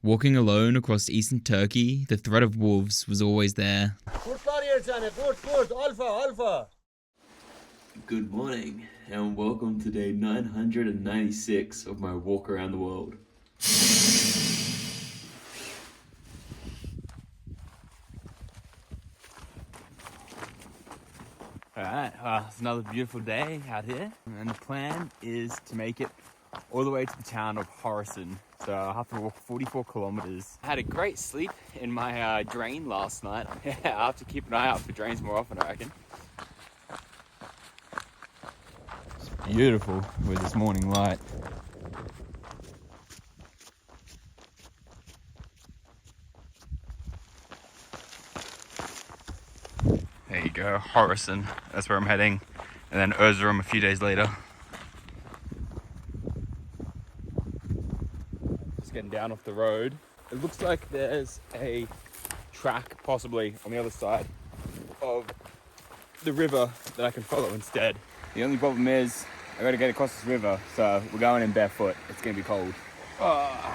Walking alone across eastern Turkey, the threat of wolves was always there. Good morning, and welcome to day 996 of my walk around the world. Alright, it's another beautiful day out here, and the plan is to make it all the way to the town of Horasan. So I have to walk 44 kilometers. I had a great sleep in my drain last night. I have to keep an eye out for drains more often, I reckon. It's beautiful with this morning light. There you go, Horasan. That's where I'm heading. And then Erzurum a few days later. Getting down off the road. It looks like there's a track possibly on the other side of the river that I can follow instead. The only problem is I gotta get across this river, so we're going in barefoot. It's gonna be cold. Oh.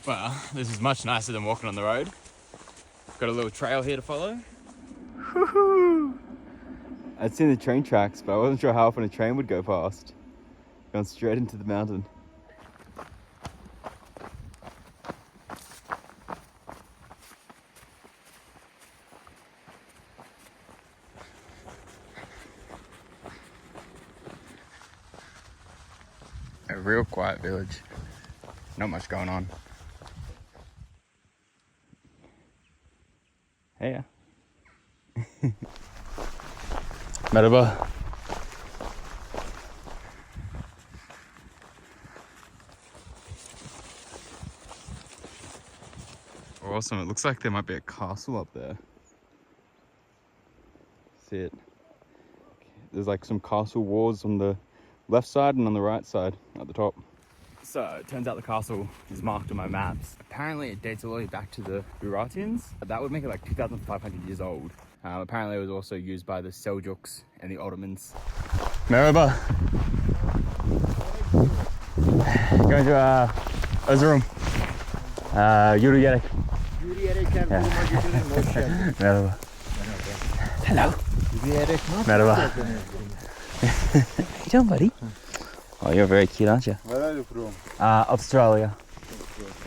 Well, this is much nicer than walking on the road. Got a little trail here to follow. Woohoo! I'd seen the train tracks, but I wasn't sure how often a train would go past. Going straight into the mountain. A real quiet village. Not much going on. Hey. Merhaba. Awesome. It looks like there might be a castle up there. See it? There's like some castle walls on the left side and on the right side at the top. So it turns out the castle is marked on my maps. Apparently it dates all the way back to the Urartians. That would make it like 2,500 years old. Apparently it was also used by the Seljuks and the Ottomans. Merhaba. Going to Erzurum. Yürüyerek. Yürüyerekten buluma gidelim. Hoş geldin. Merhaba. Hello. Yürüyerek nasıl? Merhaba. Hey, buddy. Oh, you're very cute, aren't you? Where are you from? Australia.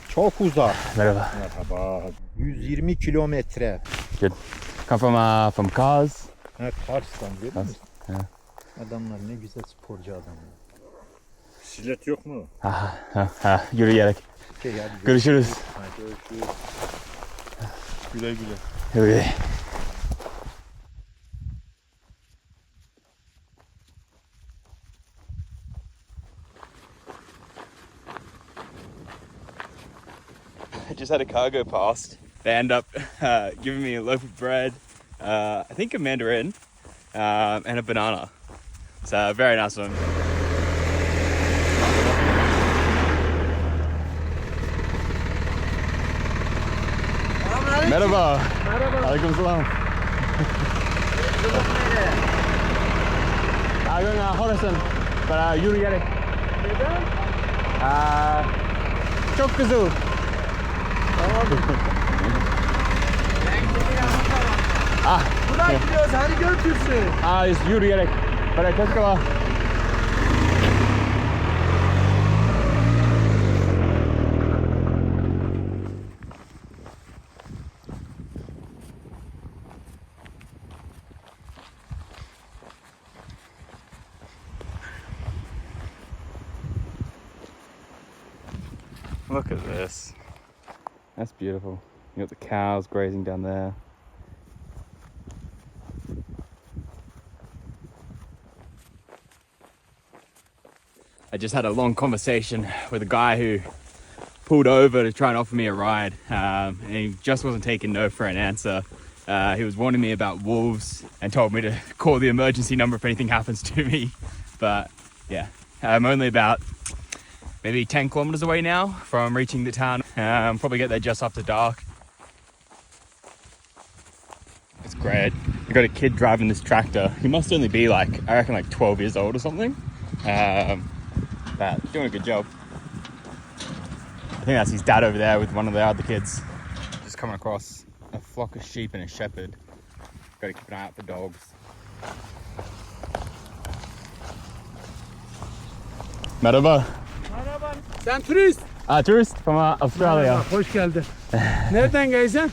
Çok uzak. Merhaba. Merhaba. 120 kilometre. Good. Come from Kars. Ha, Kars'tan görüyor musun? Yeah. Adamlar ne güzel sporcu adamlar. Bisiklet yok mu? Yürüyerek. Hadi Görüşürüz. Görüşürüz. Güle güle. Güle. I just had a car go past. They end up giving me a loaf of bread, I think a mandarin, and a banana. So very nice one. Merhaba. Merhaba. Aleyküm selam. I'm going to Horasan, but yürüyerek. Neden? Çok güzel. Buradan gidiyoruz, hadi götürsün. It's yürüyerek. But keşke var. Look at this. That's beautiful. You got the cows grazing down there. I just had a long conversation with a guy who pulled over to try and offer me a ride, and he just wasn't taking no for an answer. He was warning me about wolves and told me to call the emergency number if anything happens to me. But yeah, I'm only about maybe 10 kilometers away now from reaching the town. Probably get there just after dark. great. I got a kid driving this tractor. He must only be like, I reckon like 12 years old or something. But doing a good job. I think that's his dad over there with one of the other kids. Just coming across a flock of sheep and a shepherd. Got to keep an eye out for dogs. Merhaba. Merhaba. Sen turist. Tourist from Australia. Merhaba, hoş geldin. Nereden geldin?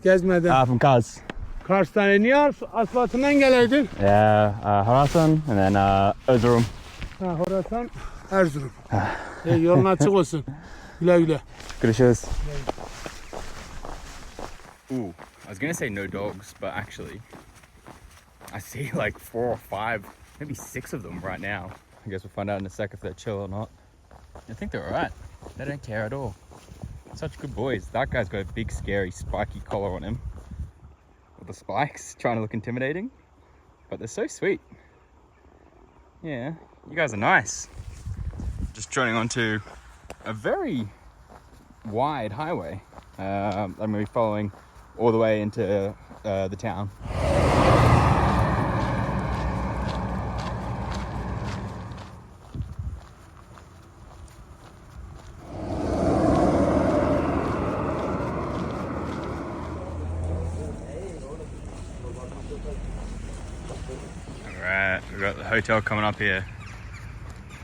Gezmeden. From Kaz. Kars'tan niye asfaltından geleydin? Yeah, Horasan and then Erzurum. Ha, Horasan, Erzurum. Yolun açık olsun. Güle güle. Görüşürüz. Ooh, I was gonna say no dogs, but actually, I see like 4 or 5, maybe 6 of them right now. I guess we'll find out in a sec if they're chill or not. I think they're alright. They don't care at all. Such good boys. That guy's got a big, scary, spiky collar on him. With the spikes, trying to look intimidating. But they're so sweet. Yeah, you guys are nice. Just joining onto a very wide highway. I'm going to be following all the way into the town. Alright, we've got the hotel coming up here.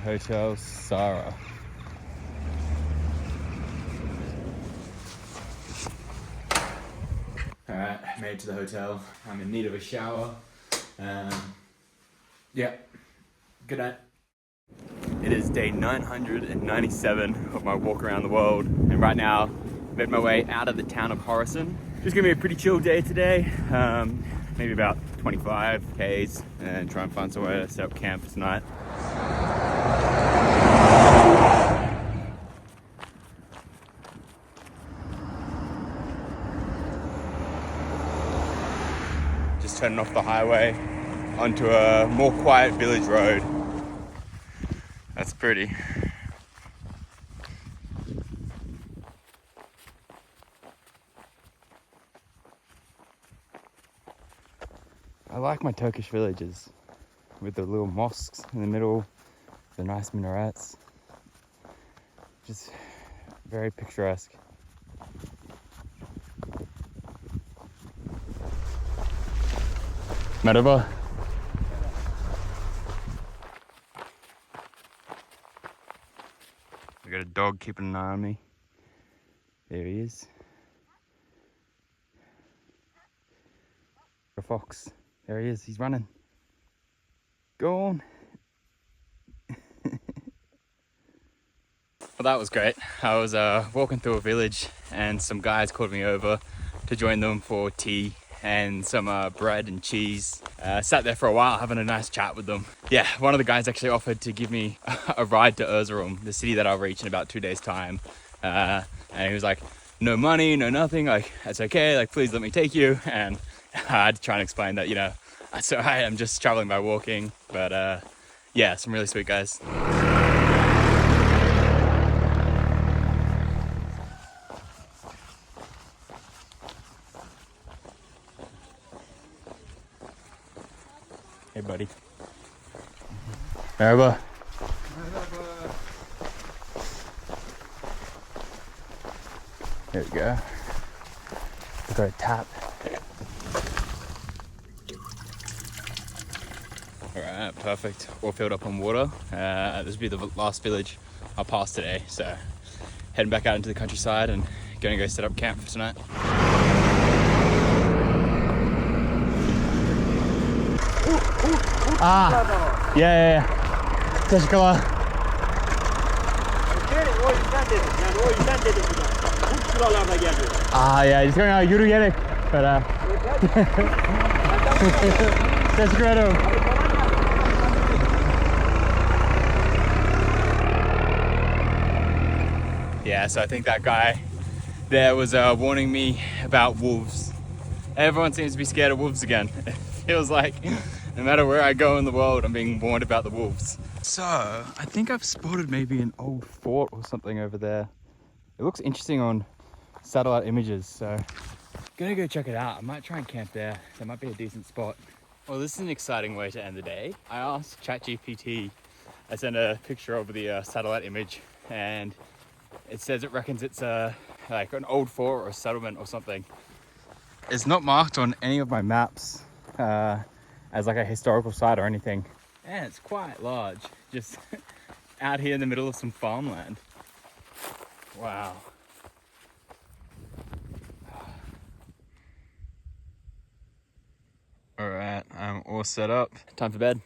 Hotel Sarah. Alright, made it to the hotel. I'm in need of a shower. Yeah, good night. It is day 997 of my walk around the world, and right now I've made my way out of the town of Horasan. Just gonna be a pretty chill day today. Maybe about 25 Ks, and try and find somewhere to set up camp for tonight. Just turning off the highway onto a more quiet village road. That's pretty. I like my Turkish villages with the little mosques in the middle, the nice minarets. Just very picturesque. Merhaba. I got a dog keeping an eye on me. There he is. A fox. There he is, he's running. Go on. Well, that was great. I was walking through a village and some guys called me over to join them for tea and some bread and cheese. Sat there for a while having a nice chat with them. Yeah, one of the guys actually offered to give me a ride to Erzurum, the city that I'll reach in about 2 days' time. And he was like, no money, no nothing, like, that's okay, like, please let me take you. And I had to try and explain that, you know, that's all right, I'm just traveling by walking. But yeah, some really sweet guys. Hey, buddy. Merhaba. There we go. We've got a tap. Alright, perfect. All filled up on water. This will be the last village I'll pass today. So heading back out into the countryside and gonna go set up camp for tonight. Yeah. Teşekkürler. O yüzden dedim. Yani o yüzden dedim bir de. Bu şuralarda geliyor. Yeah, just going yürüyerek. But teşekkür ederim. Yeah, so I think that guy there was warning me about wolves. Everyone seems to be scared of wolves again. It feels like no matter where I go in the world, I'm being warned about the wolves. So, I think I've spotted maybe an old fort or something over there. It looks interesting on satellite images, so gonna go check it out. I might try and camp there. That might be a decent spot. Well, this is an exciting way to end the day. I asked ChatGPT, I sent a picture of the satellite image, and it says it reckons it's like an old fort or a settlement or something. It's not marked on any of my maps as like a historical site or anything. And it's quite large, just out here in the middle of some farmland. Wow. All right, I'm all set up. Time for bed.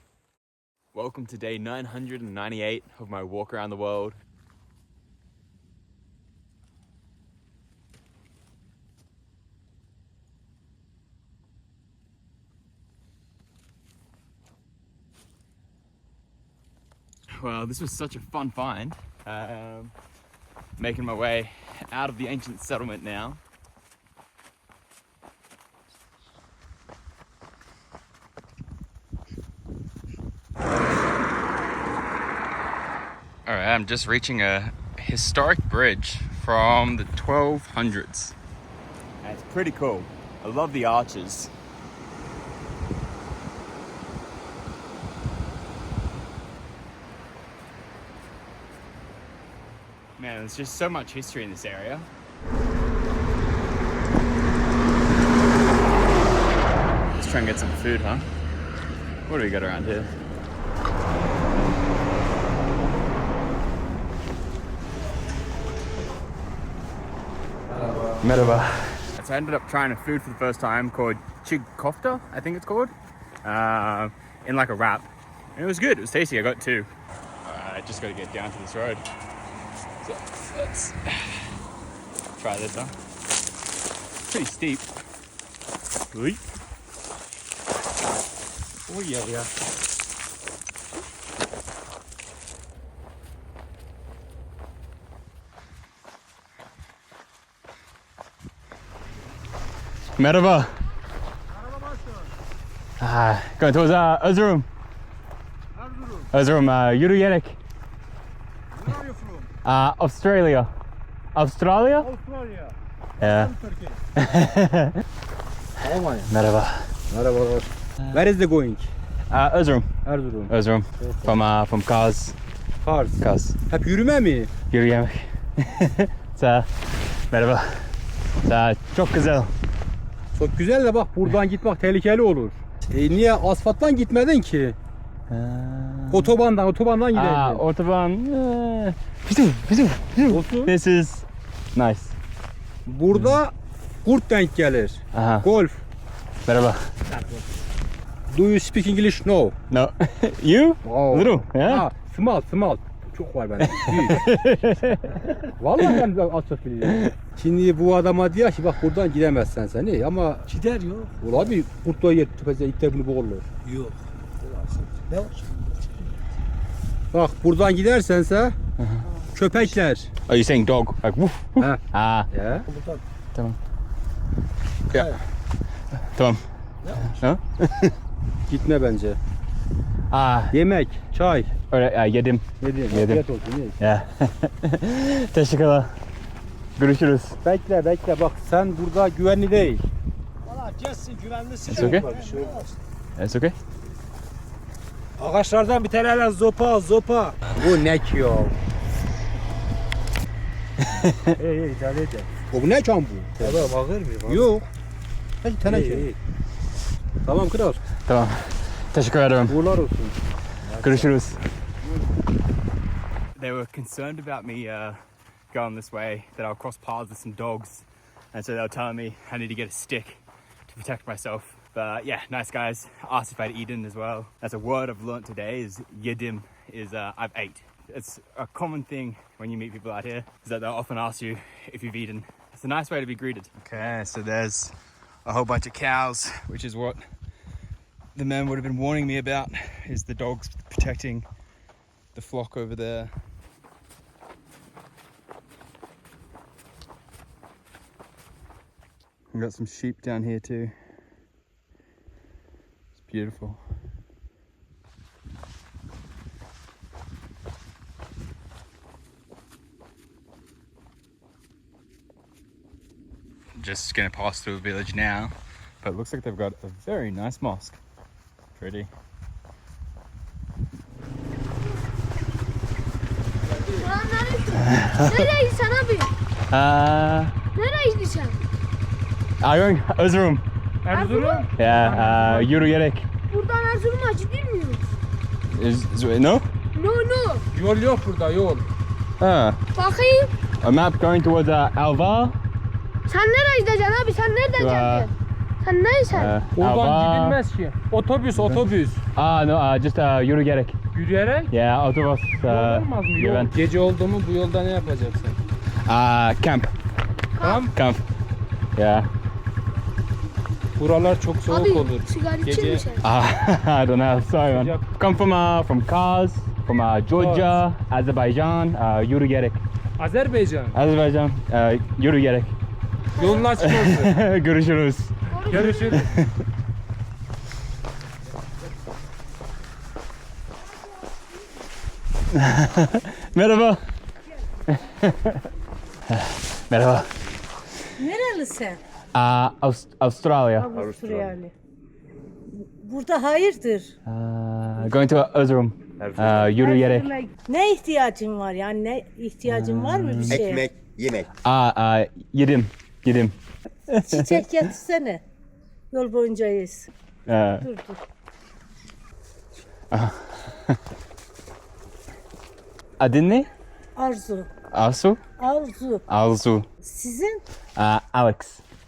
Welcome to day 998 of my walk around the world. Well, this was such a fun find. Making my way out of the ancient settlement now. All right, I'm just reaching a historic bridge from the 1200s. And it's pretty cool. I love the arches. Man, there's just so much history in this area. Let's try and get some food, huh? What do we got around here? Merhaba. So I ended up trying a food for the first time called chig kofta, I think it's called, in like a wrap. And it was good, it was tasty, I got two. I just gotta get down to this road. So let's try this, huh? Pretty steep. Oh yeah. Merhaba. Going towards Erzurum. Erzurum, yürüyerek. Where are you from? Australia. Australia? Australia. Yeah. Almanya. Merhaba. Merhaba. Where is the going? Erzurum. Erzurum. Erzurum. From Kars. Kars. Kars. Hep yürüme mi? Yürüyemek. Merhaba. Çok güzel. Çok güzel de bak buradan gitmek tehlikeli olur. Niye asfalttan gitmedin ki? Otobandan gidelim. Otoban. Olsun. This is nice. Burada kurt denk gelir. Aha. Golf. Merhaba. Do you speak English? No. No. You? Wow. Little. Yeah. Ha, small. Çok var bende. Büyük. Vallahi ben de az çok biliyorum. Şimdi bu adama diyor ki bak buradan gidemezsen seni ama Gider yok. ola bir kurtluğa yer tüpeze itte bunu boğulur. Yok. Ne var? Bak buradan gidersense köpekler. Are you saying dog? Like woof? Woof. Ha. Ya. Tamam. Yeah. Tamam. No? Gitme bence. Ah, Yemek, çay. öyle yedim. Yedim. Yedim. Afiyet olsun. Ye. Yeah. Teşekkürler. Görüşürüz. Bekle bak sen burada güvenli değil. Valla kessin güvenlisin. It's okay? It's okay? Ağaçlardan bir tane zopa. Bu ne ki ya? İyi idare et. O ne can bu? Tamam ağır mı? Yok. Hadi teneke. Tamam kral. Tamam. Teşekkür ederim. Uğurlar olsun. Görüşürüz. They were concerned about me going this way, that I'll cross paths with some dogs. And so they were telling me I need to get a stick to protect myself. But yeah, nice guys. Asked if I'd eaten as well. That's a word I've learnt today is yedim, is I've ate. It's a common thing when you meet people out here, is that they'll often ask you if you've eaten. It's a nice way to be greeted. Okay, so there's a whole bunch of cows, which is what the man would have been warning me about, is the dogs protecting the flock over there. We've got some sheep down here too. It's beautiful. Just gonna pass through a village now, but it looks like they've got a very nice mosque. Pretty. Nereye gitsen abi? Nereye gitsen? Going Erzurum. Erzurum. Yeah, yürüyerek. Buradan Erzurum'a gidiyor muyuz? No? No. Yol yok burada yol. Bakayım. A map going towards Alvar. Sen nereye gideceksin abi? Sen nereden geldin? Sen neysen? Oradan Alvar. gidilmez ki. Otobüs. No, just yürüyerek. Yürüyerek. Yeah, otobüs. Yol olmaz mı? Yol. güven. Gece oldu mu bu yolda ne yapacaksın? Camp. Kamp. Yeah. Buralar çok soğuk Abi olur. sigara içer Gece- misin? I don't know. Sorry, man. Sıcak. Come from Kars, from Georgia, Azerbaijan. Yürüyerek. Azerbaycan. Azerbaijan. Yürüyerek. Yolun açık olsun. Görüşürüz. Görüşürüz. Merhaba. Merhaba. Nerelisin? Avustralya. Avustralya. Burada hayırdır? Going to Erzurum. Yürüyerek. Ne ihtiyacın var yani ne ihtiyacın var mı bir şeye? Ekmek, yemek. Yedim. Çiçek getirsene. Yol boyunca yesin. Dur. Adın ne? Arzu. Arzu? Arzu. Arzu. Sizin? Alex.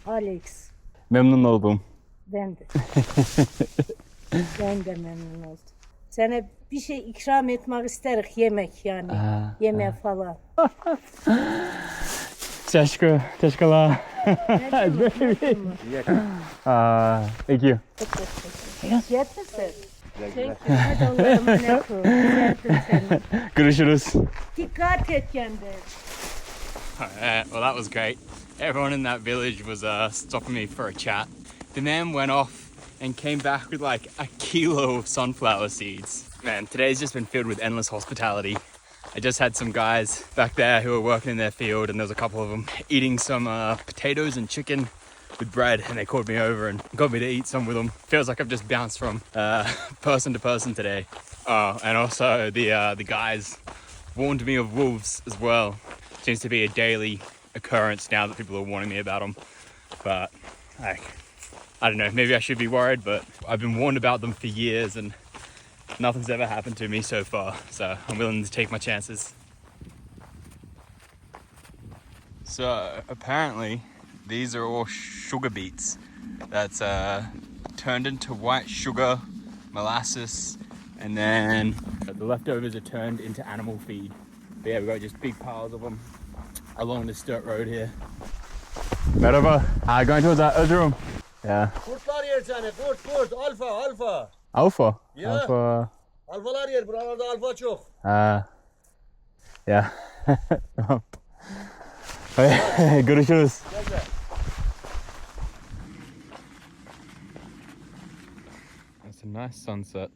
Alex. Memnun oldum. Ben de. Ben de memnun oldum. Sana bir şey ikram etmek isterik yemek yani. Yemek falan. Teşekkürler. Thank you. Getirsin. Hadi Allah'a emanet ol. Sevdim seni. Görüşürüz. Dikkat et kendine. Well, that was great. Everyone in that village was stopping me for a chat. The man went off and came back with like a kilo of sunflower seeds. Man, today's just been filled with endless hospitality. I just had some guys back there who were working in their field, and there was a couple of them eating some potatoes and chicken with bread, and they called me over and got me to eat some with them. Feels like I've just bounced from person to person today. Oh, and also the guys warned me of wolves as well. Seems to be a daily occurrence now that people are warning me about them. But like, I don't know, maybe I should be worried, but I've been warned about them for years and nothing's ever happened to me so far. So I'm willing to take my chances. So apparently these are all sugar beets that's turned into white sugar, molasses, and then the leftovers are turned into animal feed. But yeah, we've got just big piles of them along this dirt road here. Merhaba. Going towards Erzurum. Yeah. Kurtlar yer seni, kurt, alfa. Alpha. Yeah. Alpha. Alfalar yer, buralarda alfa çok. Yeah. Görüşürüz. It's a nice sunset.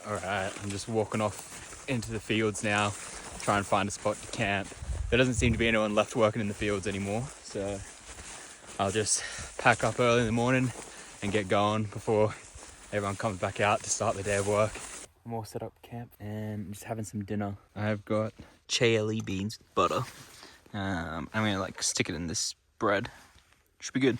Alright, I'm just walking off into the fields now, try and find a spot to camp. There doesn't seem to be anyone left working in the fields anymore, so I'll just pack up early in the morning and get going before everyone comes back out to start the day of work. I'm all set up camp and just having some dinner. I've got chia beans with butter. I'm gonna like stick it in this bread. Should be good.